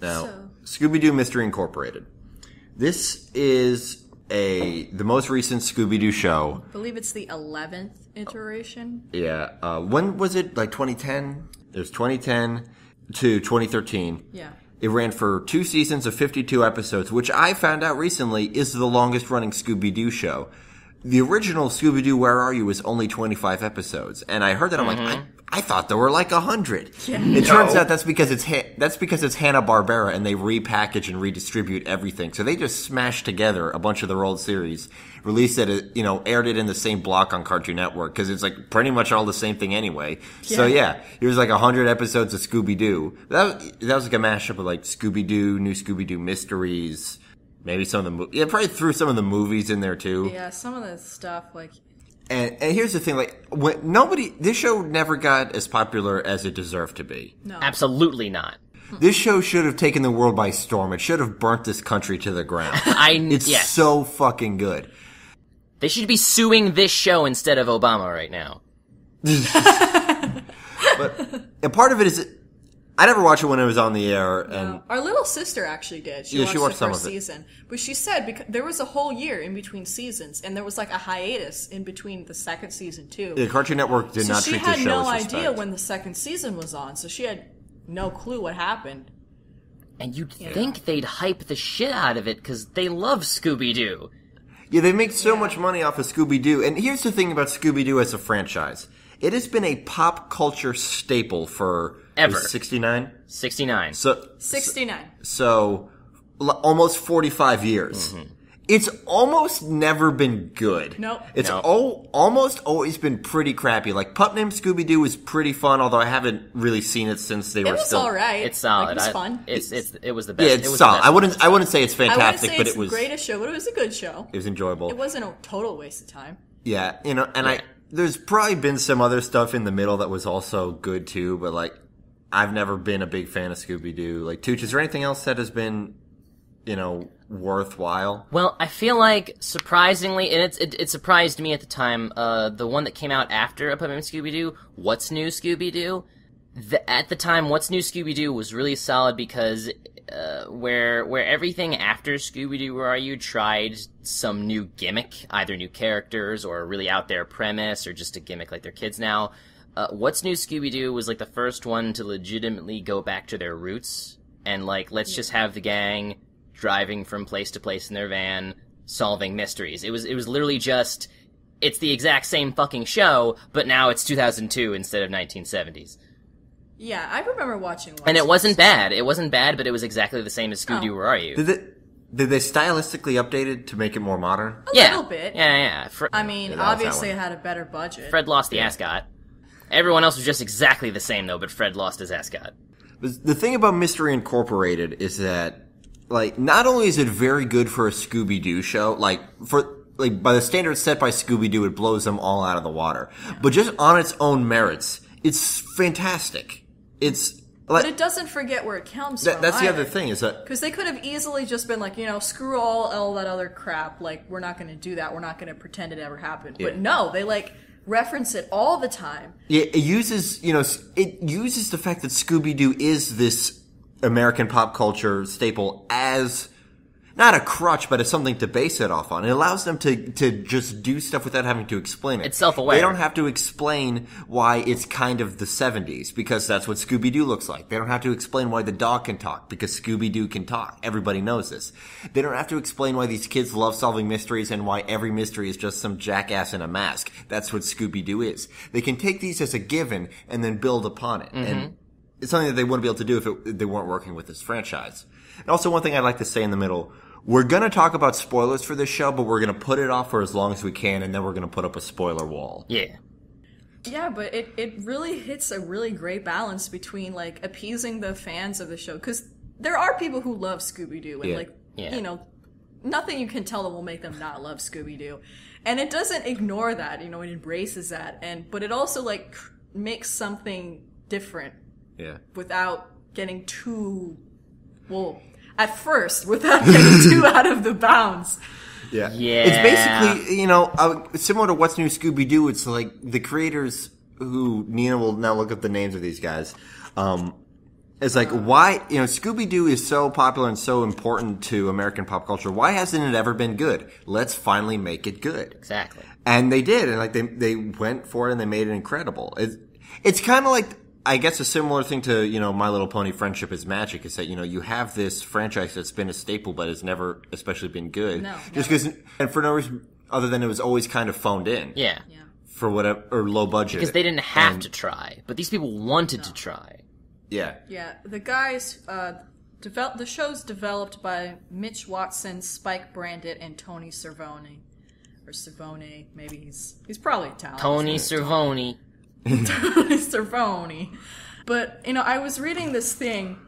Now, Scooby-Doo Mystery Incorporated. This is the most recent Scooby-Doo show. I believe it's the 11th iteration. Yeah. When was it? Like 2010? It was 2010 to 2013. Yeah. It ran for 2 seasons of 52 episodes, which I found out recently is the longest running Scooby-Doo show. The original Scooby-Doo Where Are You was only 25 episodes. And I heard that, I'm like, I thought there were like 100. Yeah. It turns out that's because it's Hanna-Barbera and they repackage and redistribute everything. So they just smashed together a bunch of their old series, released it, aired it in the same block on Cartoon Network because it's like pretty much all the same thing anyway. Yeah. So yeah, here's like 100 episodes of Scooby-Doo. That was like a mashup of like Scooby-Doo, New Scooby-Doo Mysteries, maybe some of the probably threw some of the movies in there too. Yeah, some of the stuff like. And here's the thing, like, this show never got as popular as it deserved to be. No. Absolutely not. This show should have taken the world by storm. It should have burnt this country to the ground. It's so fucking good. They should be suing this show instead of Obama right now. But part of it is, I never watched it when it was on the air. And our little sister actually did. She watched the first season. But she said because there was a whole year in between seasons, and there was like a hiatus in between the second season too. The Cartoon Network did not treat the show as she had no respect. idea when the second season was on, so she had no clue what happened. And you'd think they'd hype the shit out of it because they love Scooby-Doo. Yeah, they make so much money off of Scooby-Doo. And here's the thing about Scooby-Doo as a franchise. It has been a pop culture staple for... Ever. 69? 69. 69. So, almost 45 years. Mm-hmm. It's almost never been good. Nope. It's almost always been pretty crappy. Like, Pupnam Scooby-Doo was pretty fun, although I haven't really seen it since they were still... It was alright. It's solid. It was fun. It was the best. Yeah, it's solid. I wouldn't say it's fantastic, but it was... I wouldn't say it's the greatest show, but it was a good show. It was enjoyable. It wasn't a total waste of time. Yeah, there's probably been some other stuff in the middle that was also good too, but like, I've never been a big fan of Scooby-Doo. Like, Tooch, is there anything else that has been, worthwhile? Well, I feel like, surprisingly, and it surprised me at the time, the one that came out after Pupnam Scooby-Doo, What's New Scooby-Doo? At the time, What's New Scooby-Doo was really solid because where everything after Scooby-Doo Where Are You tried some new gimmick, either new characters or a really out there premise or just a gimmick like they're kids now, What's New Scooby-Doo was like the first one to legitimately go back to their roots and like, let's just have the gang driving from place to place in their van, solving mysteries. It was literally just, it's the exact same fucking show, but now it's 2002 instead of 1970s. Yeah, I remember watching one. And it wasn't bad. It wasn't bad, but it was exactly the same as Scooby-Doo Where Are You? Did they stylistically update it to make it more modern? A little bit. Yeah. Obviously it had a better budget. Fred lost the ascot. Everyone else was just exactly the same, though, but Fred lost his ascot. The thing about Mystery Incorporated is that, like, not only is it very good for a Scooby-Doo show, by the standards set by Scooby-Doo, it blows them all out of the water. Yeah. But just on its own merits, it's fantastic. But it doesn't forget where it comes from. That's the other thing, is that... Because they could have easily just been like, screw all that other crap. Like, we're not going to do that. We're not going to pretend it ever happened. Yeah. But no, they, reference it all the time. Yeah, it uses the fact that Scooby-Doo is this American pop culture staple as... not a crutch, but as something to base it off on. It allows them to just do stuff without having to explain it. It's self-aware. They don't have to explain why it's kind of the 70s, because that's what Scooby-Doo looks like. They don't have to explain why the dog can talk, because Scooby-Doo can talk. Everybody knows this. They don't have to explain why these kids love solving mysteries and why every mystery is just some jackass in a mask. That's what Scooby-Doo is. They can take these as a given and then build upon it. Mm-hmm. And it's something that they wouldn't be able to do if they weren't working with this franchise. And also one thing I'd like to say in the middle, we're going to talk about spoilers for this show, but we're going to put it off for as long as we can, and then we're going to put up a spoiler wall. Yeah. Yeah, but it really hits a really great balance between, appeasing the fans of the show. Because there are people who love Scooby-Doo, and, nothing you can tell them will make them not love Scooby-Doo. And it doesn't ignore that, it embraces that. But it also, makes something different. Yeah. Without getting too... Well... At first, without getting too out of the bounds. Yeah. It's basically, similar to What's New Scooby-Doo. It's like the creators who, Nina will now look up the names of these guys. It's like, why, Scooby-Doo is so popular and so important to American pop culture. Why hasn't it ever been good? Let's finally make it good. Exactly. And they did, and like they went for it and they made it incredible. It's kind of like, I guess, a similar thing to, My Little Pony Friendship is Magic, is that, you have this franchise that's been a staple but has never especially been good. No. Just because, and for no reason other than it was always kind of phoned in. Yeah. For whatever, or low budget. Because they didn't have to try, but these people wanted to try. Yeah. Yeah, the guys, the show's developed by Mitch Watson, Spike Brandit, and Tony Cervone. Or Cervone, maybe he's probably Italian. Tony Cervone. Tony Cervone. But, I was reading this thing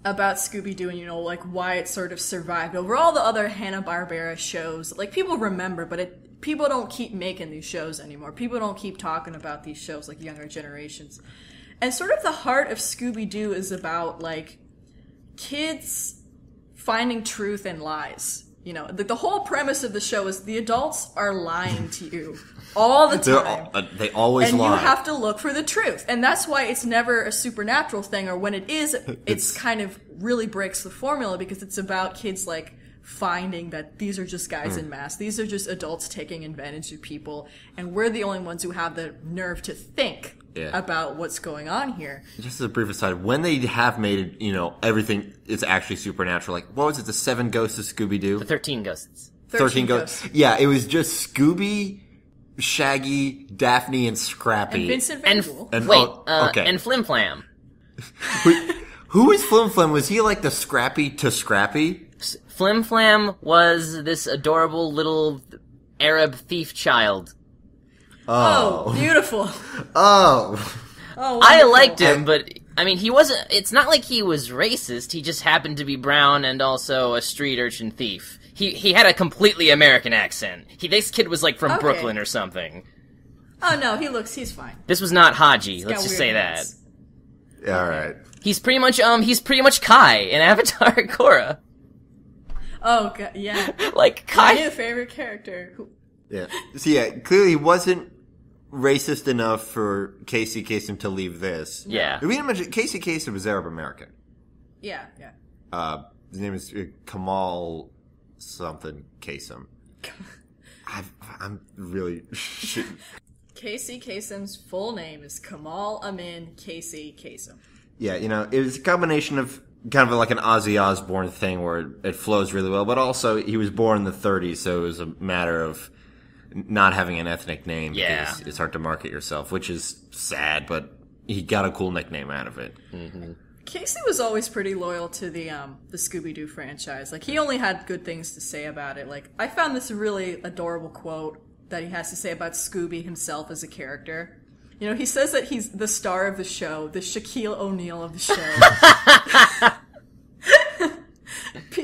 about Scooby-Doo and, like, why it sort of survived over all the other Hanna-Barbera shows. Like, people remember, but people don't keep making these shows anymore. People don't keep talking about these shows like younger generations. And sort of the heart of Scooby-Doo is about, like, kids finding truth in lies. The whole premise of the show is the adults are lying to you all the time. They always and lie. And you have to look for the truth. And that's why it's never a supernatural thing, or when it is, it's kind of really breaks the formula, because it's about kids, like, finding that these are just guys in masks. These are just adults taking advantage of people, and we're the only ones who have the nerve to think about what's going on here. Just as a brief aside, when they have made it, everything is actually supernatural, like, what was it, the 7 Ghosts of Scooby-Doo? The 13 Ghosts. 13 Ghosts. Yeah, it was just Scooby, Shaggy, Daphne, and Scrappy. And Vincent Van Gogh. And Flim Flam. Who is Flim Flam? Was he like the Scrappy to Scrappy? Flim Flam was this adorable little Arab thief child. Oh, beautiful. Oh, I liked him, but I mean, he wasn't. It's not like he was racist. He just happened to be brown and also a street urchin thief. He had a completely American accent. This kid was like from Brooklyn or something. Oh no, he's fine. This was not Haji. Let's just say that. Yeah, all right. He's pretty much Kai in Avatar Korra. Oh god, yeah. Like Kai, my new favorite character. Yeah. So clearly he wasn't racist enough for Casey Kasem to leave this. Yeah. We didn't mention Casey Kasem was Arab American. Yeah. His name is Kamal something Kasem. I'm really Casey Kasem's full name is Kamal Amin Casey Kasem. Yeah, it was a combination of kind of like an Ozzy Osbourne thing where it flows really well, but also he was born in the 30s, so it was a matter of not having an ethnic name. Yeah. Because it's hard to market yourself, which is sad, but he got a cool nickname out of it. Mm-hmm. Casey was always pretty loyal to the Scooby-Doo franchise. Like, he only had good things to say about it. Like, I found this really adorable quote that he has to say about Scooby himself as a character. He says that he's the star of the show, the Shaquille O'Neal of the show.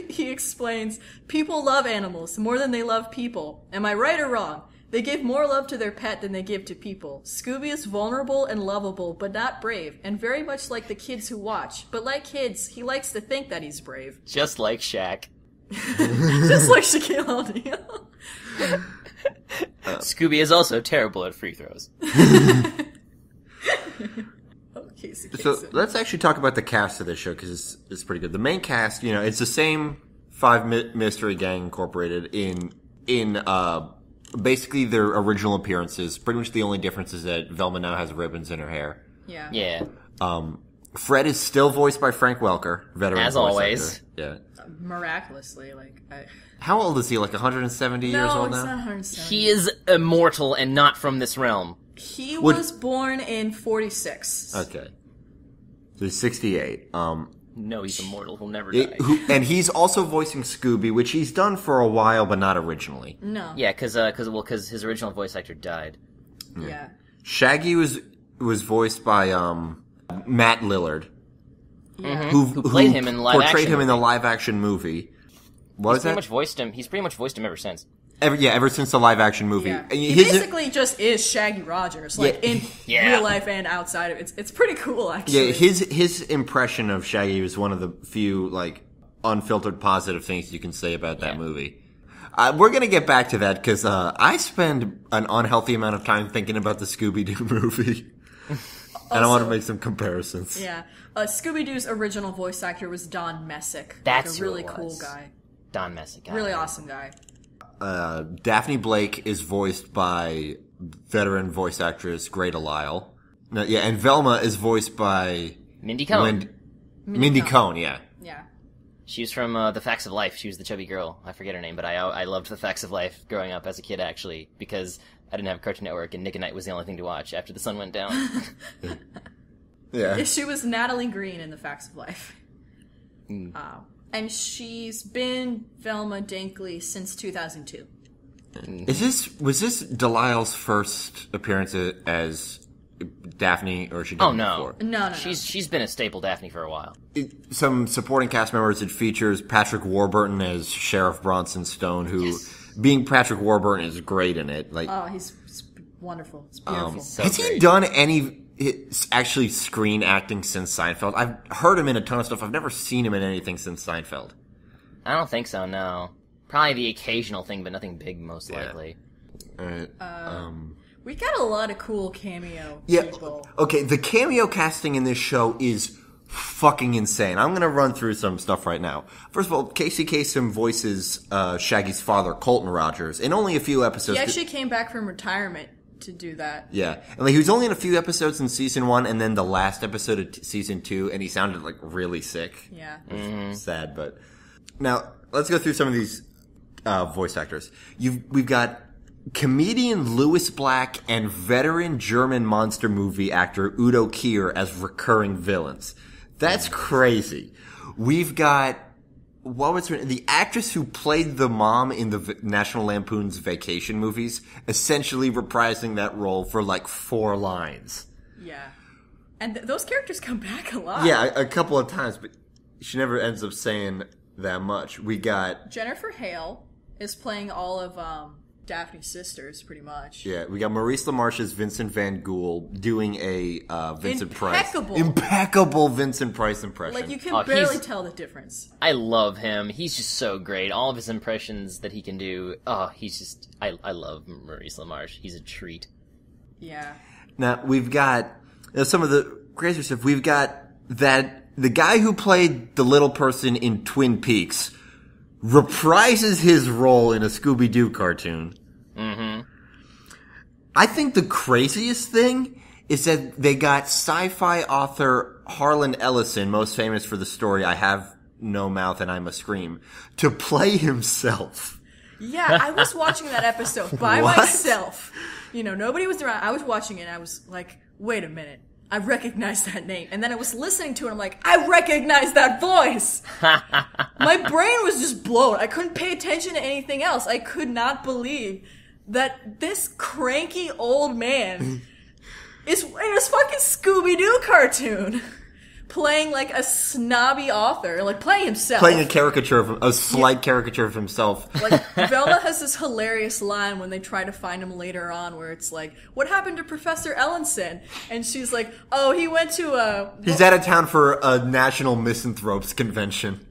He explains, people love animals more than they love people. Am I right or wrong? They give more love to their pet than they give to people. Scooby is vulnerable and lovable, but not brave, and very much like the kids who watch. But like kids, he likes to think that he's brave. Just like Shaq. Just like Shaquille O'Neal. Scooby is also terrible at free throws. So let's actually talk about the cast of this show, because it's pretty good. The main cast, it's the same 5 mystery gang incorporated in basically their original appearances. Pretty much the only difference is that Velma now has ribbons in her hair. Yeah. Fred is still voiced by Frank Welker, veteran as voice always. actor. Yeah. Miraculously, How old is he? Like 170 years old now? No, it's not 170. He is immortal and not from this realm. He was born in 46. Okay. So he's 68. No, he's immortal. He'll never die. And he's also voicing Scooby, which he's done for a while, but not originally. No. Yeah, because his original voice actor died. Yeah. Shaggy was voiced by Matt Lillard, who played him in live portrayed action him in the live action movie. He's pretty much voiced him ever since. Ever since the live action movie. Yeah. He basically just is Shaggy Rogers, in real life and outside of it. It's pretty cool, actually. Yeah, his impression of Shaggy was one of the few unfiltered positive things you can say about that movie. We're gonna get back to that because I spend an unhealthy amount of time thinking about the Scooby-Doo movie. And I want to make some comparisons. Yeah. Scooby-Doo's original voice actor was Don Messick. That's a really who it cool was. guy. Don Messick. Really awesome guy. Daphne Blake is voiced by veteran voice actress Greta Lyle. No, yeah, and Velma is voiced by Mindy Cohn. Mindy Cohn, yeah. Yeah. She was from The Facts of Life. She was the chubby girl. I forget her name, but I loved The Facts of Life growing up as a kid, actually, because I didn't have Cartoon Network, and Nick at Night was the only thing to watch after the sun went down. Yeah. She was Natalie Green in The Facts of Life. And she's been Velma Dinkley since 2002. Was this Delisle's first appearance as Daphne, or she done it before? No. She's been a staple Daphne for a while. Some supporting cast members, it features Patrick Warburton as Sheriff Bronson Stone, who, being Patrick Warburton, is great in it. Like, oh, he's wonderful. It's beautiful. Has he done any actually screen acting since Seinfeld? I've heard him in a ton of stuff. I've never seen him in anything since Seinfeld. I don't think so, no. Probably the occasional thing, but nothing big, most likely. We got a lot of cool cameo people. Okay, the cameo casting in this show is fucking insane. I'm gonna run through some stuff right now. First of all, Casey Kasem voices Shaggy's father, Colton Rogers, in only a few episodes. He actually came back from retirement to do that. Yeah. And he was only in a few episodes in season 1, and then the last episode of season 2, and he sounded like really sick. Yeah. Sad, but... Now, let's go through some of these voice actors. We've got comedian Louis Black and veteran German monster movie actor Udo Kier as recurring villains. That's crazy. We've got... What was her... The actress who played the mom in the National Lampoon's Vacation movies, essentially reprising that role for like 4 lines. Yeah. And those characters come back a lot. Yeah, a couple of times, but she never ends up saying that much. We got... Jennifer Hale is playing all of Daphne's sisters, pretty much. Yeah, we got Maurice LaMarche's Vincent Van Gool doing a Vincent Price. Impeccable Vincent Price impression. Like, you can barely tell the difference. I love him. He's just so great. All of his impressions that he can do. Oh, he's just... I love Maurice LaMarche. He's a treat. Yeah. Now, we've got some of the crazier stuff. We've got the guy who played the little person in Twin Peaks reprises his role in a Scooby-Doo cartoon. Mm-hmm. I think the craziest thing is that they got sci-fi author Harlan Ellison, most famous for the story I Have No Mouth and I Must Scream, to play himself. Yeah, I was watching that episode by myself. You know, nobody was around. I was watching it and I was like, wait a minute. I recognize that name. And then I was listening to it and I'm like, I recognize that voice! My brain was just blown. I couldn't pay attention to anything else. I could not believe that this cranky old man is in a fucking Scooby-Doo cartoon. Playing like a snobby author, like playing himself. Playing a caricature of a slight caricature of himself. Like, Velma has this hilarious line when they try to find him later on where it's like, what happened to Professor Ellenson? And she's like, oh, he went to a... He's out of town for a National Misanthropes Convention.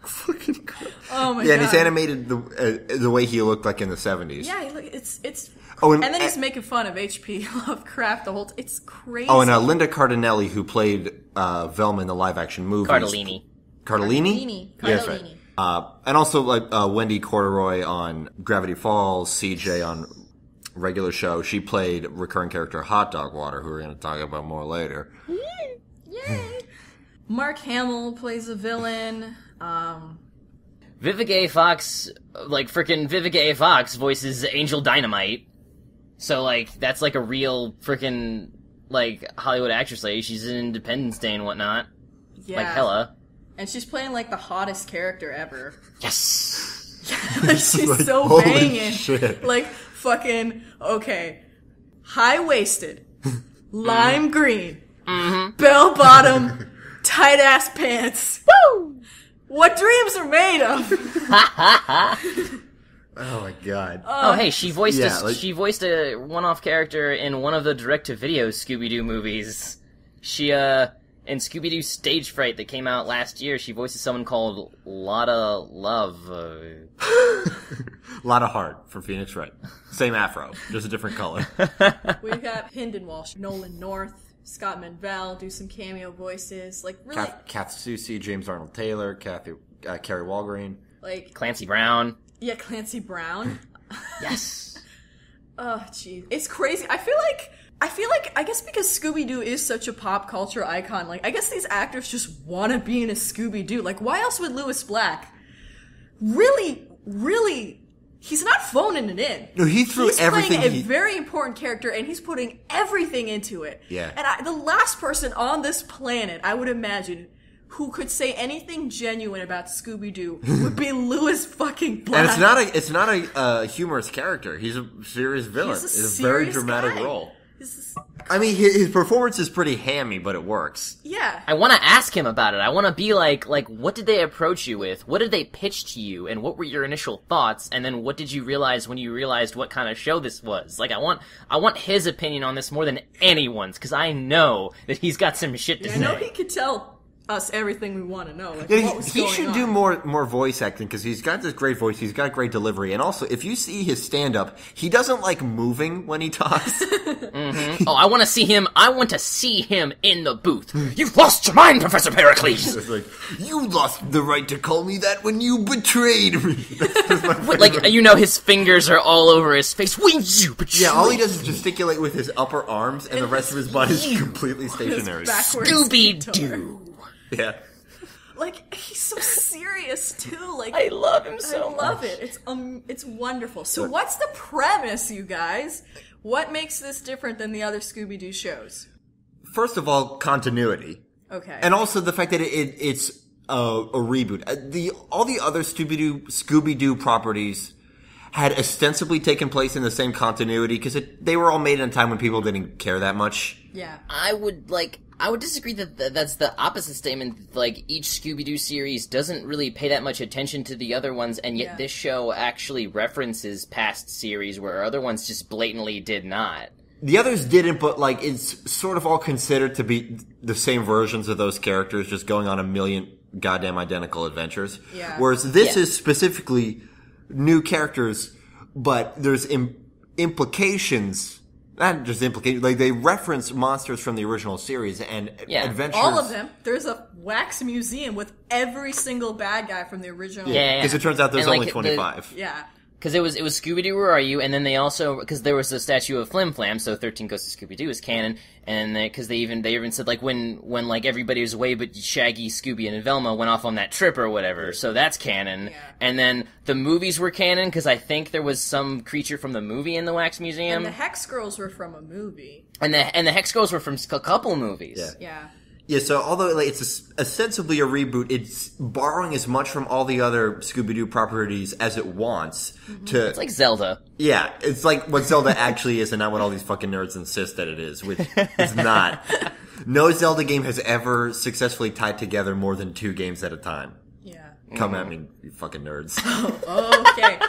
Fucking crap. Oh my god. Yeah, and he's animated the way he looked like in the 70s. Yeah, it's... Oh, and then he's making fun of H.P. Lovecraft the whole time. It's crazy. Oh, and Linda Cardinelli, who played Velma in the live-action movies. Cardellini. Cardellini? Yeah, that's right. And also like Wendy Corduroy on Gravity Falls, CJ on regular show. She played recurring character Hot Dog Water, who we're going to talk about more later. Yay! Mark Hamill plays a villain. Vivica A. Fox, like frickin' Vivica A. Fox voices Angel Dynamite. So, like, that's like a real frickin', like, Hollywood actress lady. She's in Independence Day and whatnot. Yeah. Like, hella. And she's playing, like, the hottest character ever. Yes! Like, she's like, so holy banging. shit. Like, fucking, okay. High-waisted. Lime green. Bell-bottom. Tight-ass pants. Woo! What dreams are made of? Oh my god. Oh, hey, she voiced a one-off character in one of the direct-to-video Scooby-Doo movies. She, in Scooby-Doo Stage Fright that came out last year, she voices someone called Lotta Love. A lot of heart for Phoenix Wright. Same afro, just a different color. We've got Hynden Walsh, Nolan North, Scott Menville do some cameo voices. Like, really... Kath Soucie, James Arnold Taylor, Carrie Walgreen. Like... Clancy Brown. Yeah, Clancy Brown. Yes. Oh, jeez. It's crazy. I feel like, I guess because Scooby-Doo is such a pop culture icon, like, I guess these actors just want to be in a Scooby-Doo. Like, why else would Louis Black really, he's not phoning it in. No, he threw everything. He's playing a very important character, and he's putting everything into it. Yeah. And the last person on this planet, I would imagine, who could say anything genuine about Scooby-Doo would be Louis fucking Black. And it's not a humorous character. He's a serious villain. It's a very dramatic role. I mean, his performance is pretty hammy, but it works. Yeah. I want to ask him about it. I want to be like, what did they approach you with? What did they pitch to you? And what were your initial thoughts? And then what did you realize when you realized what kind of show this was? Like, I want his opinion on this more than anyone's, because I know that he's got some shit to say. I know he could tell us everything we want to know. Like, Yeah, what was he going should on. do more voice acting because he's got this great voice. He's got great delivery, and also if you see his stand up, he doesn't like moving when he talks. Mm-hmm. Oh, I want to see him. I want to see him in the booth. You've lost your mind, Professor Pericles. It's like, you lost the right to call me that when you betrayed me. That's my favorite. Like, you know, his fingers are all over his face. When you betray. Yeah, all he does is gesticulate with his upper arms, and the rest of his body is completely stationary. Backwards Scooby-Doo. Yeah. Like, he's so serious too. Like, I love him so much. I love it. It's wonderful. So what's the premise, you guys? What makes this different than the other Scooby-Doo shows? First of all, continuity. Okay. And also the fact that it's a reboot. All the other Scooby-Doo properties had ostensibly taken place in the same continuity because they were all made in a time when people didn't care that much. Yeah. I would disagree that that's the opposite statement. Like, each Scooby-Doo series doesn't really pay that much attention to the other ones, and yet this show actually references past series where other ones just blatantly did not. The others didn't, but, like, it's sort of all considered to be the same versions of those characters just going on a million goddamn identical adventures. Yeah. Whereas this is specifically new characters, but there's implications. Not just implications, like they reference monsters from the original series and adventures. All of them. There's a wax museum with every single bad guy from the original. Yeah. Because it turns out there's And, like, only 25. Yeah. Because it was Scooby-Doo, Where Are You? And then they also, because there was the statue of Flim Flam, so 13 Ghosts of Scooby-Doo is canon, and because they even said, like, when like, everybody was away but Shaggy, Scooby, and Velma went off on that trip or whatever, so that's canon. Yeah. And then the movies were canon, because I think there was some creature from the movie in the Wax Museum. And the Hex Girls were from a movie. And the Hex Girls were from a couple movies. Yeah. Yeah. Yeah, so although like, it's ostensibly a reboot, it's borrowing as much from all the other Scooby-Doo properties as it wants to... It's like Zelda. Yeah, it's like what Zelda actually is and not what all these fucking nerds insist that it is, which it's not. No Zelda game has ever successfully tied together more than 2 games at a time. Yeah. Come at me, you fucking nerds. Okay.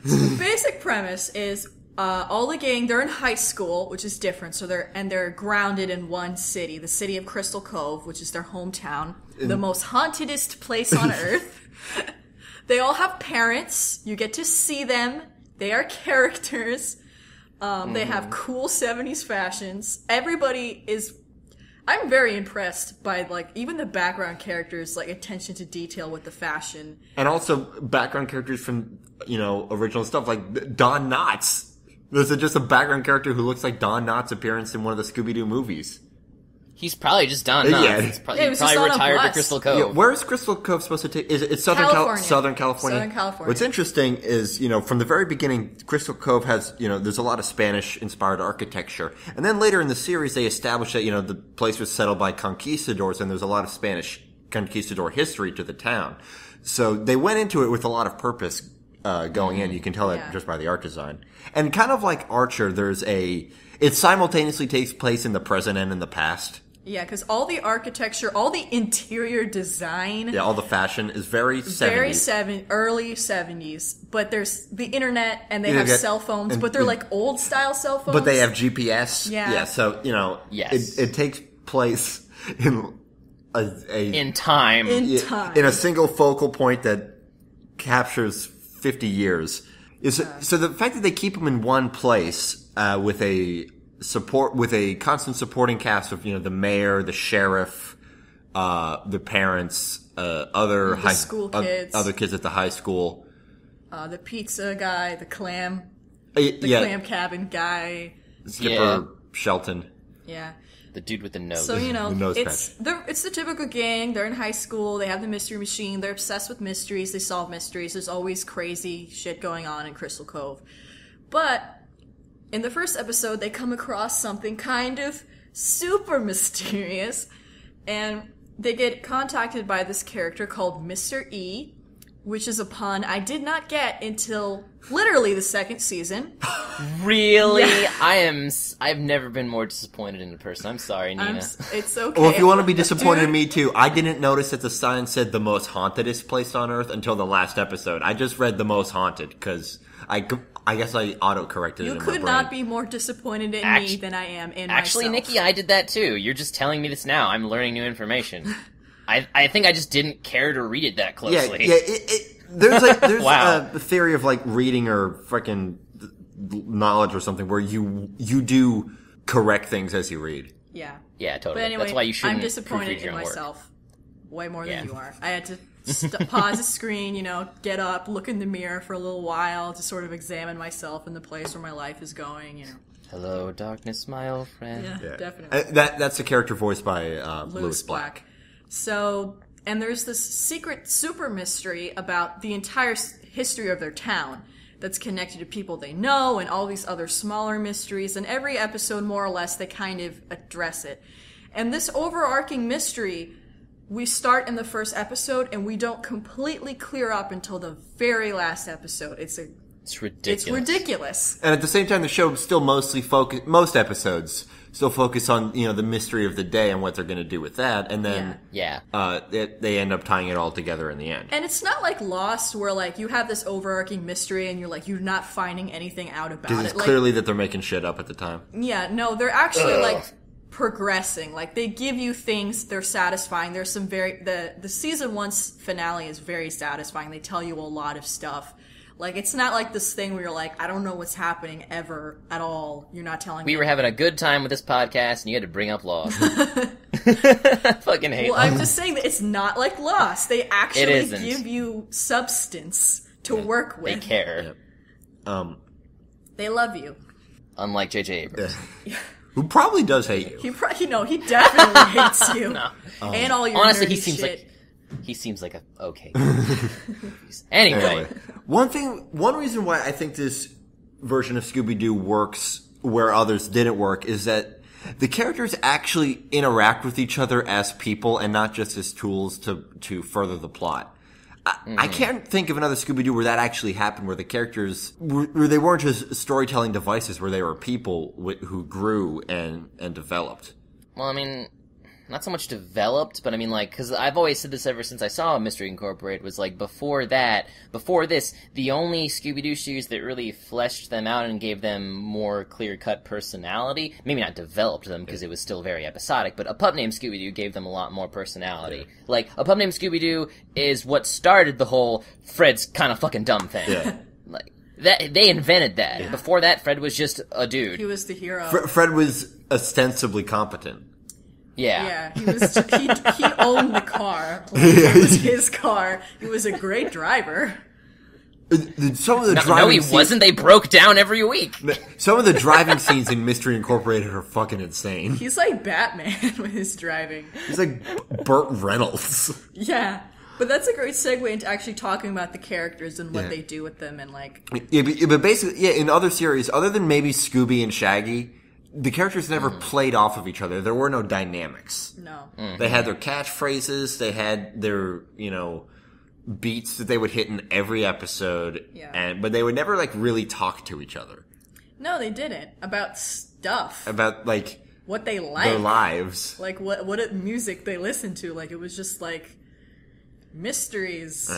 So the basic premise is all the gang, they're in high school, which is different. So they're grounded in one city, the city of Crystal Cove, which is their hometown, the most hauntedest place on earth. They all have parents. You get to see them. They are characters. They have cool 70s fashions. Everybody is... I'm very impressed by, like, even the background characters, like, attention to detail with the fashion. And also background characters from, original stuff, like Don Knotts. There's just a background character who looks like Don Knotts' appearance in one of the Scooby-Doo movies. He's probably just Don Knotts. Yeah. He probably was just on a retired to bus. Crystal Cove. Yeah, where is Crystal Cove supposed to take? It's Southern California. Southern California. Southern California. What's interesting is, from the very beginning, Crystal Cove has, there's a lot of Spanish-inspired architecture. And then later in the series, they established that, the place was settled by conquistadors, and there's a lot of Spanish conquistador history to the town. So they went into it with a lot of purpose going in. You can tell that just by the art design. And kind of like Archer, it simultaneously takes place in the present and in the past. Yeah, because all the architecture, all the interior design... Yeah, all the fashion is very 70s. Early 70s. But there's the internet, and they have get- cell phones, and- but they're like old-style cell phones. But they have GPS. Yeah. So, Yes. it takes place in In time. In time. in a single focal point that captures 50 years. So the fact that they keep them in one place with a constant supporting cast of the mayor, the sheriff, the parents, other school kids, other kids at the high school, the pizza guy, the clam cabin guy, Skipper Shelton. Yeah. The dude with the nose. So, it's the typical gang. They're in high school. They have the mystery machine. They're obsessed with mysteries. They solve mysteries. There's always crazy shit going on in Crystal Cove. But in the first episode, they come across something kind of super mysterious. And they get contacted by this character called Mr. E, which is a pun I did not get until literally the second season. Really? Yeah. I've never been more disappointed in a person. I'm sorry, Nina. It's okay. Well, if you want to be disappointed in me too, I didn't notice that the sign said the most hauntedest place on Earth until the last episode. I just read the most haunted because I guess I auto-corrected it in my brain. You could not be more disappointed in me than I am in Actually, myself. Nikki, I did that too. You're just telling me this now. I'm learning new information. I think I just didn't care to read it that closely. Yeah. There's Wow. a theory of reading or freaking knowledge or something where you do correct things as you read. Yeah. Yeah, totally. But anyway, that's why you shouldn't I'm disappointed proofread your in own work. myself way more than you are. I had to pause the screen, get up, look in the mirror for a little while to sort of examine myself and the place where my life is going. Hello, darkness, my old friend. Yeah. Definitely. That's the character voiced by Louis Black. So, and there's this secret super mystery about the entire history of their town that's connected to people they know and all these other smaller mysteries. And every episode, more or less, they kind of address it. And this overarching mystery, we start in the first episode and we don't completely clear up until the very last episode. It's ridiculous. It's ridiculous. And at the same time, the show still most episodes still focus on the mystery of the day and what they're going to do with that, and then they end up tying it all together in the end. And it's not like Lost, where you have this overarching mystery and you're not finding anything out about it. Because it's clearly that they're making shit up at the time. Yeah, no, they're actually progressing. They give you things, they're satisfying. There's some the season 1's finale is very satisfying. They tell you a lot of stuff. It's not like this thing where you're I don't know what's happening ever at all. You're not telling me. We were having a good time with this podcast, and you had to bring up Lost. Fucking hate Lost. I'm just saying that it's not like Lost. They actually give you substance to work with. They care. They love you. Unlike J.J. Abrams. Who probably does hate you. He definitely hates you. No. And all your honestly, nerdy he seems like a okay. Anyway, one reason why I think this version of Scooby-Doo works where others didn't work is that the characters actually interact with each other as people and not just as tools to further the plot. I can't think of another Scooby-Doo where that actually happened, where the characters where they weren't just storytelling devices, where they were people who grew and developed. Well, I mean, not so much developed, but I mean, because I've always said this ever since I saw Mystery Incorporated, was before this, the only Scooby-Doo series that really fleshed them out and gave them more clear-cut personality, maybe not developed them, because it was still very episodic, but A Pup Named Scooby-Doo gave them a lot more personality. Yeah. A Pup Named Scooby-Doo is what started the whole Fred's kind of fucking dumb thing. Yeah. They invented that. Yeah. Before that, Fred was just a dude. He was the hero. Fred was ostensibly competent. Yeah. He owned the car. It was his car. He was a great driver. Some of the driving no, he wasn't. They broke down every week. Some of the driving scenes in Mystery Incorporated are fucking insane. He's like Batman with his driving. He's like Burt Reynolds. Yeah. But that's a great segue into actually talking about the characters and what they do with them and but basically, in other series, other than maybe Scooby and Shaggy, the characters never played off of each other. There were no dynamics. No. Mm-hmm. They had their catchphrases. They had their, beats that they would hit in every episode. Yeah. But they would never, really talk to each other. No, they didn't. About stuff. About, what they liked. Their lives. What music they listened to. It was just, mysteries.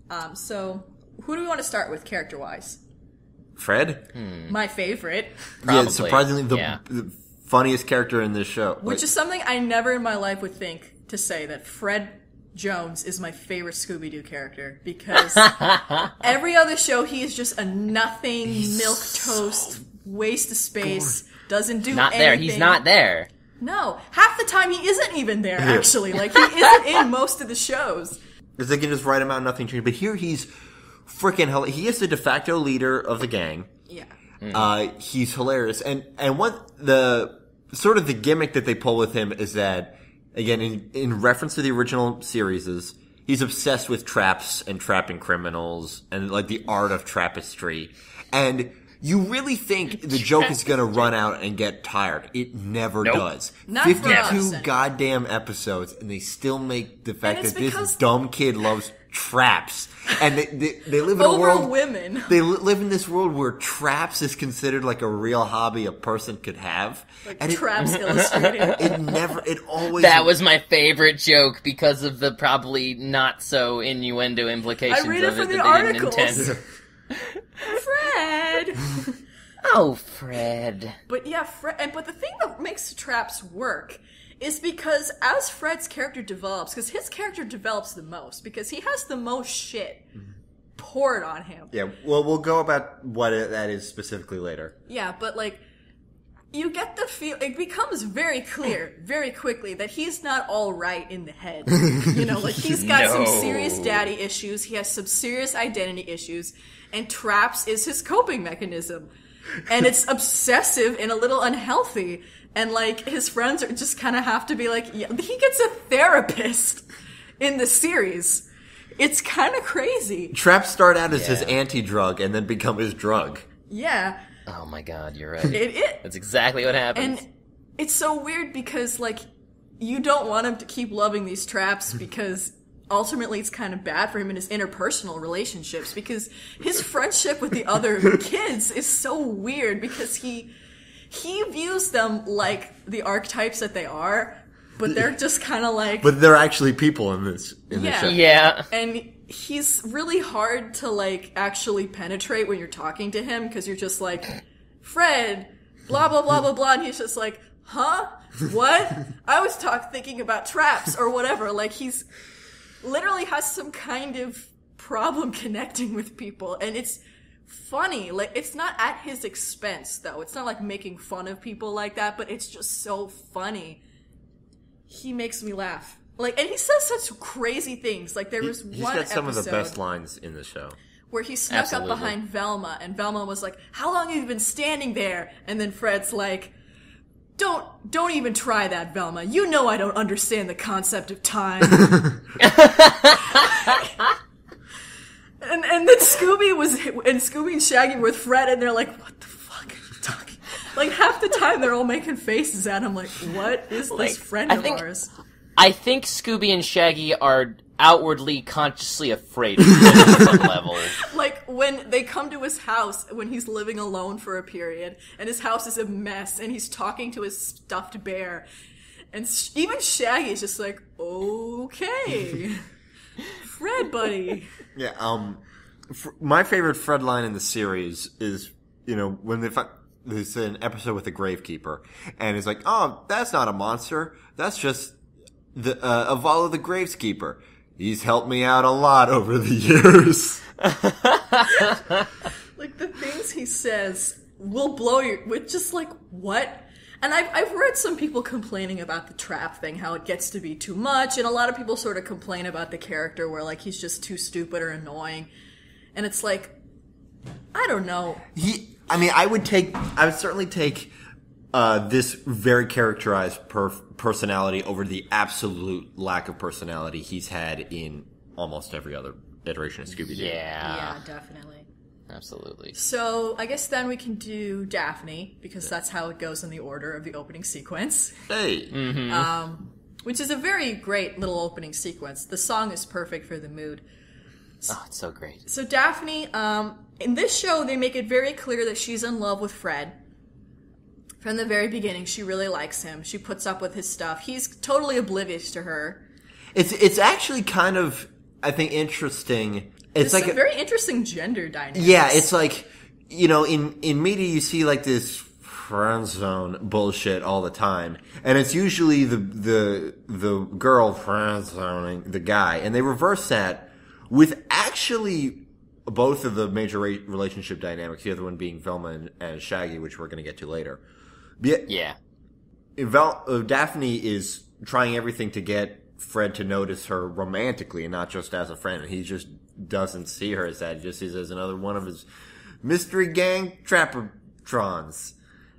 Right. So, who do we want to start with, character-wise? Fred? My favorite. Probably. Yeah, surprisingly the funniest character in this show. Which is something I never in my life would think to say, that Fred Jones is my favorite Scooby-Doo character because every other show he is just a nothing, milquetoast, waste of space, doesn't do not anything. There. He's not there. No. Half the time he isn't even there, actually. Like, he isn't in most of the shows. Because they can just write him out, nothing changed. But here he's freaking hell. He is the de facto leader of the gang. Yeah. He's hilarious. And what the sort of the gimmick that they pull with him is that, again, in reference to the original series, he's obsessed with traps and trapping criminals and like the art of trappistry. And you really think the joke is going to run out and get tired. It never does. Not 52 goddamn episodes, and they still make the fact that this dumb kid loves traps. And they live in a world... women. They live in this world where traps is considered like a real hobby a person could have. Like and Traps Illustrated. It always... That was my favorite joke because of the probably not so innuendo implications I read it of from it the that they didn't articles. intend. Fred! Oh, Fred. But yeah, but the thing that makes traps work is because as Fred's character develops, because his character develops the most, because he has the most shit poured on him. Yeah, well, we'll go about what that is specifically later. Yeah, but like, you get the feel, it becomes very clear, very quickly, that he's not all right in the head. You know, like, he's got some serious daddy issues, he has some serious identity issues, and traps is his coping mechanism. And it's obsessive and a little unhealthy. And, like, his friends are just kind of have to be like, yeah, he gets a therapist in the series. It's kind of crazy. Traps start out as his anti-drug and then become his drug. Yeah. Oh my god, you're right. That's exactly what happens. And it's so weird because, like, you don't want him to keep loving these traps because ultimately it's kind of bad for him in his interpersonal relationships because his friendship with the other kids is so weird because he views them like the archetypes that they are, but they're just kind of like... But they're actually people in this show. Yeah. And he's really hard to, like, actually penetrate when you're talking to him because you're just like, Fred, blah, blah, blah, blah, blah, and he's just like, huh? What? I was thinking about traps or whatever. Like, he's literally has some kind of problem connecting with people, and it's funny. Like, it's not at his expense, though. It's not like making fun of people like that, but it's just so funny. He makes me laugh. Like, and he says such crazy things. Like, there was He's one got some of the episode best lines in the show. where he snuck up behind Velma, and Velma was like, how long have you been standing there? And then Fred's like, Don't even try that, Velma. You know I don't understand the concept of time. and then Scooby and Shaggy were with Fred, and they're like, what the fuck are you talking? Like, half the time they're all making faces at him like, what is this friend of ours? I think Scooby and Shaggy are outwardly consciously afraid of him on some level. Like, when they come to his house, when he's living alone for a period, and his house is a mess, and he's talking to his stuffed bear, and even Shaggy's just like, okay, Fred, buddy. Yeah, my favorite Fred line in the series is, you know, when there's an episode with the Gravekeeper, and it's like, oh, that's not a monster, that's just a Vala the Graveskeeper. He's helped me out a lot over the years. Like, the things he says will blow you with just like, what? And I've read some people complaining about the trap thing, how it gets to be too much, and a lot of people sort of complain about the character where, like, he's just too stupid or annoying. And it's like, I don't know. I would certainly take this very characterized personality over the absolute lack of personality he's had in almost every other iteration of Scooby-Doo. Yeah, definitely. Absolutely. So, I guess then we can do Daphne, because that's how it goes in the order of the opening sequence. Hey! Mm-hmm. Which is a very great little opening sequence. The song is perfect for the mood. Oh, it's so great. So Daphne, in this show, they make it very clear that she's in love with Fred. From the very beginning, she really likes him. She puts up with his stuff. He's totally oblivious to her. It's actually kind of, I think, interesting. It's like a very interesting gender dynamic. Yeah, it's like, you know, in media you see like this friend zone bullshit all the time, and it's usually the girl friend zoning the guy, and they reverse that with actually both of the major relationship dynamics. The other one being Velma and Shaggy, which we're going to get to later. Yeah. Daphne is trying everything to get Fred to notice her romantically and not just as a friend. And he just doesn't see her as that. He just sees her as another one of his mystery gang trappertrons.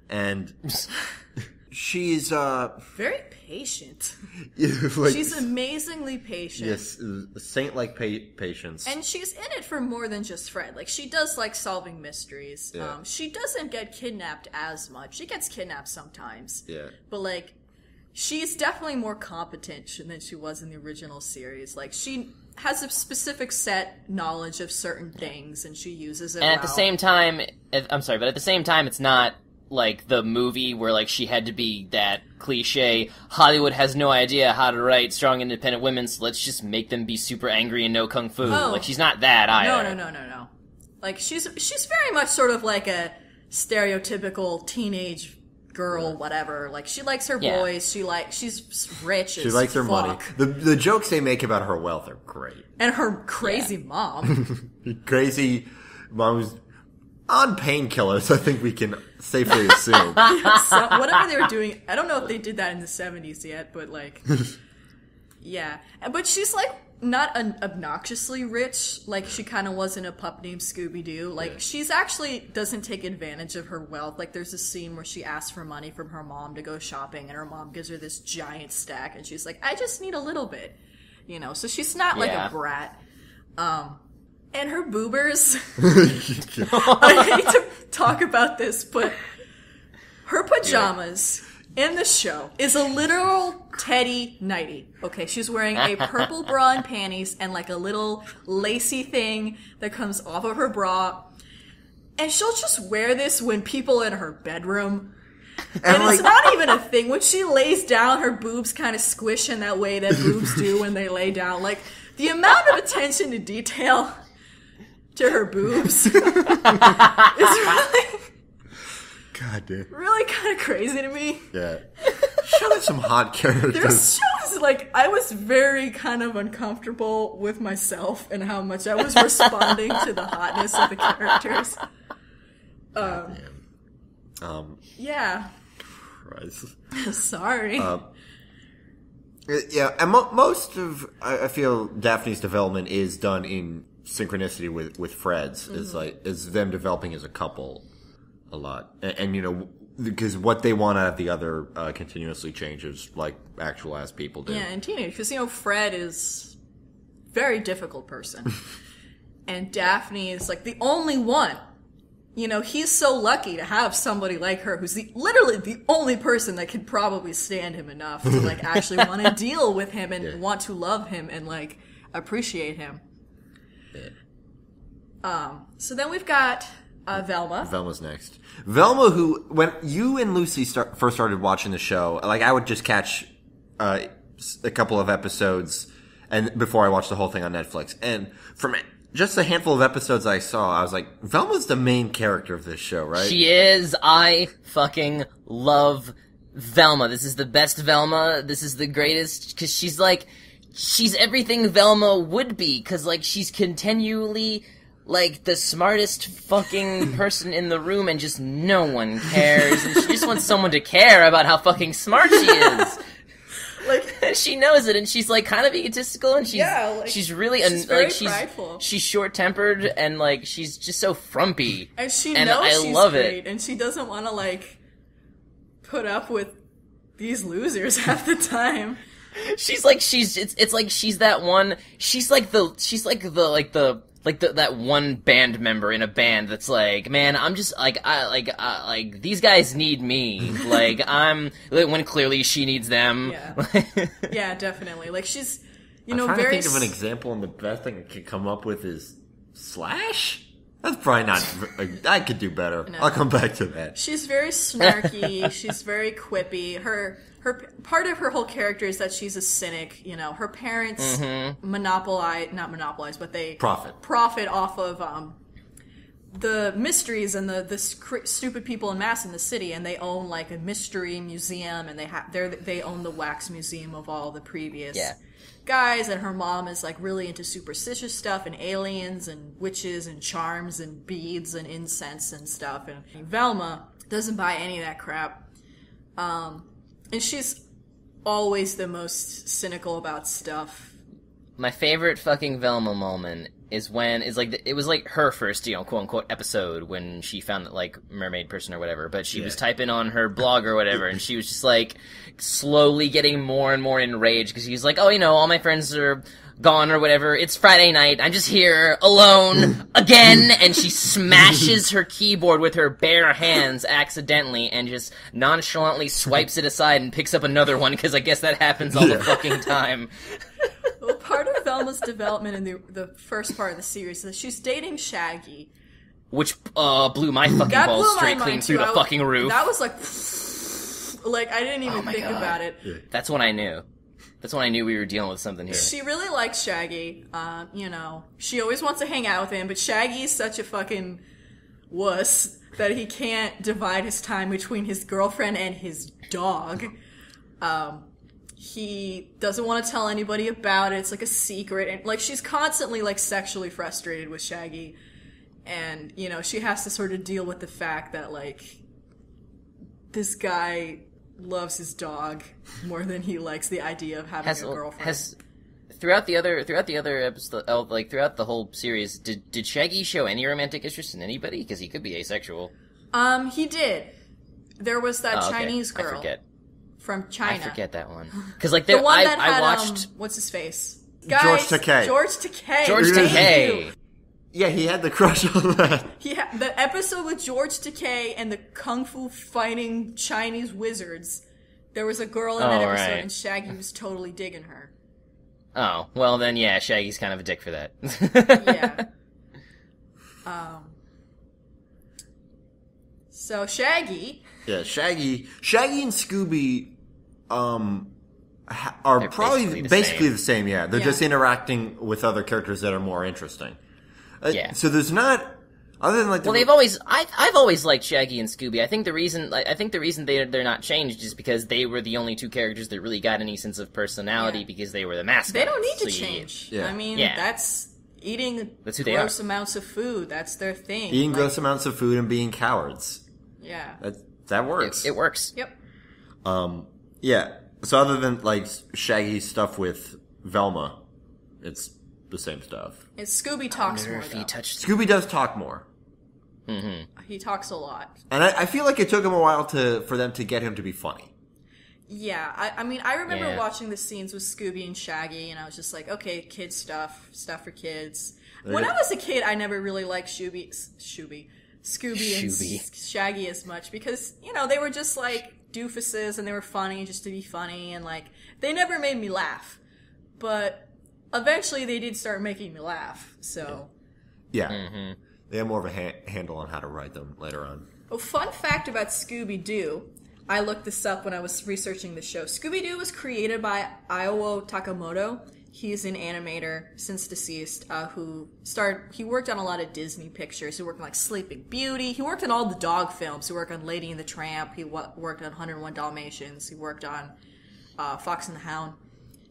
And she's very patient. Like, she's amazingly patient. Yes, saint-like patience. And she's in it for more than just Fred. Like, she does like solving mysteries. Yeah. She doesn't get kidnapped as much. She gets kidnapped sometimes. Yeah. But, like, she's definitely more competent than she was in the original series. Like, she has a specific set knowledge of certain things, and she uses it. And at the same time, I'm sorry, but at the same time, it's not like the movie where like she had to be that cliche, Hollywood has no idea how to write strong independent women, so let's just make them be super angry and know kung fu. Oh. Like, she's not that either. No. Like, she's very much sort of like a stereotypical teenage girl, whatever. Like, she likes her boys, she's rich she likes her money. The jokes they make about her wealth are great. And her crazy mom. Crazy mom who's on painkillers, I think we can safely assume. So, whatever they were doing, I don't know if they did that in the 70s yet, but like, yeah. But she's like not obnoxiously rich, like she kind of was in A Pup Named Scooby-Doo. Like, she's actually doesn't take advantage of her wealth. Like, there's a scene where she asks for money from her mom to go shopping, and her mom gives her this giant stack, and she's like, I just need a little bit. You know, so she's not like a brat. And her boobers, I hate to talk about this, but her pajamas in the show is a literal teddy nightie. Okay, she's wearing a purple bra and panties and like a little lacy thing that comes off of her bra. And she'll just wear this when people in her bedroom. And it's not even a thing. When she lays down, her boobs kind of squish in that way that boobs do when they lay down. Like, the amount of attention to detail to her boobs is really, God damn, really kind of crazy to me. Yeah. Show us some hot characters. There's shows, like, I was very kind of uncomfortable with myself and how much I was responding to the hotness of the characters. Yeah. Christ. Sorry. Yeah, and most of, I feel, Daphne's development is done in synchronicity with Fred's. Is them developing as a couple a lot. And you know, because what they want out of the other continuously changes, like actual ass people do. Yeah, and teenage, because, you know, Fred is a very difficult person. And Daphne is, like, the only one. You know, he's so lucky to have somebody like her who's literally the only person that could probably stand him enough to, like, actually want to deal with him and want to love him and, like, appreciate him. Yeah. So then we've got Velma. Velma's next. Velma, who, when you and Lucy first started watching the show, like, I would just catch a couple of episodes and before I watched the whole thing on Netflix. And from just a handful of episodes I saw, I was like, Velma's the main character of this show, right? She is. I fucking love Velma. This is the best Velma. This is the greatest, because she's everything Velma would be, because, like, she's continually, like, the smartest fucking person in the room, and just no one cares, and she just wants someone to care about how fucking smart she is. Like, she knows it, and she's, like, kind of egotistical, and she's really prideful. She's short-tempered, and, like, she's just so frumpy. And she knows she's love great, it. and she doesn't want to, like, put up with these losers half the time. She's like that one band member in a band that's like, man, I'm just like these guys need me. Like, when clearly she needs them. Yeah. Yeah, definitely. Like, she's, you know, I'm trying very to think of an example, and the best thing I could come up with is Slash? That's probably not, I could do better. No. I'll come back to that. She's very snarky. She's very quippy. Her part of her whole character is that she's a cynic. You know, her parents not monopolize, but they profit off of the mysteries and the stupid people en masse in the city, and they own like a mystery museum, and they own the wax museum of all the previous guys, and her mom is like really into superstitious stuff and aliens and witches and charms and beads and incense and stuff, and Velma doesn't buy any of that crap, and she's always the most cynical about stuff. My favorite fucking Velma moment is when it was like her first, quote unquote episode when she found that like mermaid person or whatever, but she was typing on her blog or whatever, and she was just like slowly getting more and more enraged because she's like, oh, all my friends are gone or whatever. It's Friday night. I'm just here alone again, and she smashes her keyboard with her bare hands accidentally and just nonchalantly swipes it aside and picks up another one because I guess that happens all the fucking time. Well, part of Velma's development in the first part of the series is that she's dating Shaggy. Which blew my fucking balls straight clean through the fucking roof. That was like I didn't even think about it. Yeah. That's when I knew. That's when I knew we were dealing with something here. She really likes Shaggy. She always wants to hang out with him, but Shaggy's such a fucking wuss that he can't divide his time between his girlfriend and his dog. He doesn't want to tell anybody about it. It's like a secret. And like she's constantly like sexually frustrated with Shaggy. And, she has to sort of deal with the fact that like this guy loves his dog more than he likes the idea of having a girlfriend. Throughout the other episode, throughout the whole series, did Shaggy show any romantic interest in anybody? Because he could be asexual. He did. There was that Chinese girl. I forget. From China. I forget that one. Because the one that I had, watched what's his face? Guys, George Takei. George Takei. Yeah, he had the crush on that. The episode with George Takei and the kung fu fighting Chinese wizards. There was a girl in that episode, and Shaggy was totally digging her. Oh, well then, yeah, Shaggy's kind of a dick for that. Yeah. So Shaggy. Yeah, Shaggy and Scooby, are probably basically the same. Yeah, they're just interacting with other characters that are more interesting. So there's not, other than like. I've always liked Shaggy and Scooby. I think the reason they're not changed is because they were the only two characters that really got any sense of personality because they were the mascots. They don't need to change. Yeah. I mean, that's eating gross amounts of food. That's their thing. Eating gross amounts of food and being cowards. Yeah. That works. It works. Yep. Yeah. So other than like Shaggy's stuff with Velma, it's the same stuff. And Scooby talks more. Scooby does talk more. Mm-hmm. He talks a lot. And I feel like it took him a while for them to get him to be funny. Yeah, I remember watching the scenes with Scooby and Shaggy, and I was just like, okay, kid stuff for kids. When I was a kid, I never really liked Scooby and Shaggy as much because, they were just like doofuses and they were funny just to be funny and like, they never made me laugh. But eventually they did start making me laugh, so. Yeah. Mm-hmm. They have more of a handle on how to write them later on. Oh, fun fact about Scooby-Doo. I looked this up when I was researching the show. Scooby-Doo was created by Io Takamoto. He's an animator, since deceased, he worked on a lot of Disney pictures. He worked on, like, Sleeping Beauty. He worked on all the dog films. He worked on Lady and the Tramp. He worked on 101 Dalmatians. He worked on Fox and the Hound.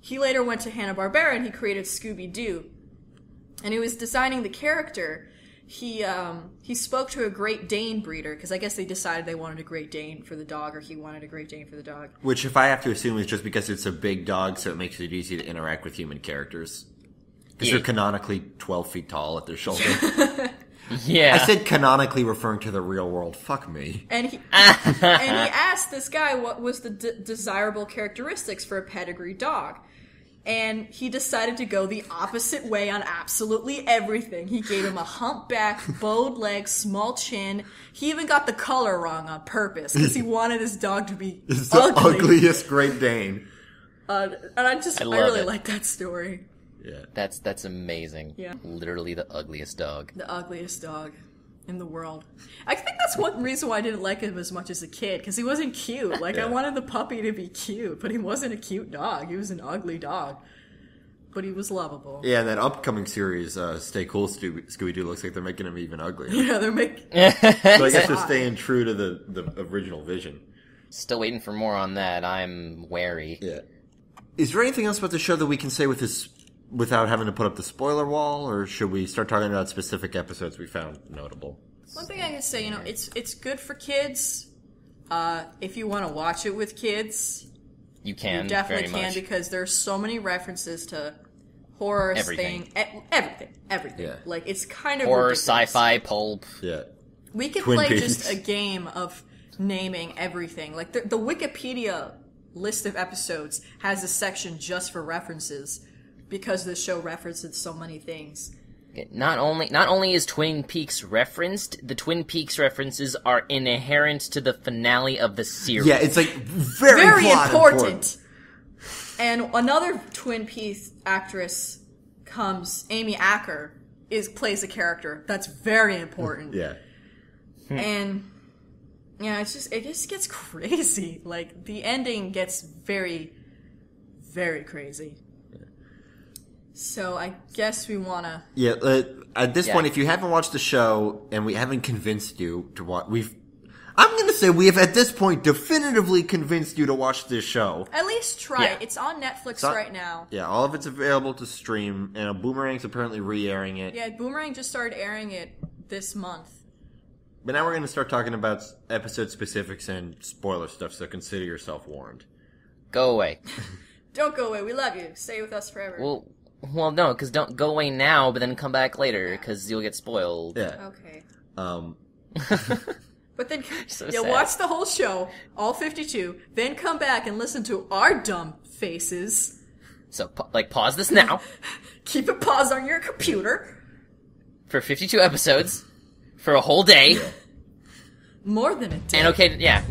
He later went to Hanna-Barbera and he created Scooby-Doo. And he was designing the character. He spoke to a Great Dane breeder, because I guess they decided they wanted a Great Dane for the dog, or he wanted a Great Dane for the dog. Which, if I have to assume, is just because it's a big dog, so it makes it easy to interact with human characters. Because they're canonically 12 feet tall at their shoulder. Yeah. I said canonically referring to the real world. Fuck me. And he asked this guy what was the desirable characteristics for a pedigree dog. And he decided to go the opposite way on absolutely everything. He gave him a humpback, bowed legs, small chin. He even got the color wrong on purpose because he wanted his dog to be it's ugly. The ugliest Great Dane. And I really like that story. Yeah, that's amazing. Yeah, literally the ugliest dog. The ugliest dog in the world. I think that's one reason why I didn't like him as much as a kid, because he wasn't cute. Like, I wanted the puppy to be cute, but he wasn't a cute dog. He was an ugly dog. but he was lovable. Yeah, and that upcoming series, Stay Cool Scooby-Doo, looks like they're making him even uglier. Yeah, they're making... So I guess they're staying true to the original vision. Still waiting for more on that. I'm wary. Yeah. Is there anything else about the show that we can say without having to put up the spoiler wall, or should we start talking about specific episodes we found notable? One thing I can say, it's good for kids. If you want to watch it with kids, you can. You definitely very can much. because there's so many references to horror, Everything. everything. Yeah. Like it's kind of Horror, ridiculous. sci-fi, pulp. Yeah. We could Twin play Peaks. just a game of naming everything. Like the Wikipedia list of episodes has a section just for references because the show references so many things. Not only is Twin Peaks referenced, the Twin Peaks references are inherent to the finale of the series. Yeah, it's like very plot important. And another Twin Peaks actress comes, Amy Acker, plays a character that's very important. Yeah. And yeah, it just gets crazy. Like the ending gets very, very crazy. So I guess we want to... Yeah, at this point, if you haven't watched the show and we haven't convinced you to watch... I'm going to say we have, at this point, definitively convinced you to watch this show. At least try it. It's on Netflix right now. Yeah, all of it's available to stream, and Boomerang's apparently re-airing it. Yeah, Boomerang just started airing it this month. But now we're going to start talking about episode specifics and spoiler stuff, so consider yourself warned. Go away. Don't go away. We love you. Stay with us forever. Well, no, because don't go away now, but then come back later, because you'll get spoiled. Yeah. Okay. But then So you'll sad. watch the whole show, all 52, then come back and listen to our dumb faces. So, pause this now Keep it paused on your computer. for 52 episodes, for a whole day, More than a day. and okay, yeah,